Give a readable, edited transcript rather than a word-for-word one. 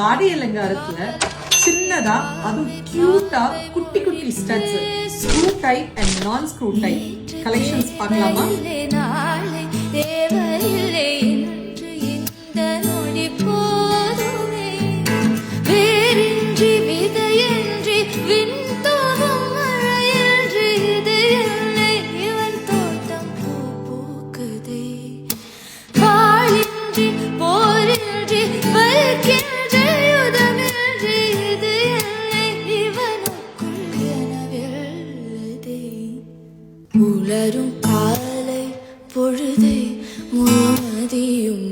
ஆடை அலங்காரத்துல சின்னதா அதுவும் கியூட்டா குட்டி குட்டி ஸ்டட்ஸ் ஸ்க்ரூ டைப் அண்ட் நான் ஸ்க்ரூ டைப் கலெக்ஷன்ஸ் பார்க்கலாமா? உலரும் காலை பொழுதை முழுமதியும்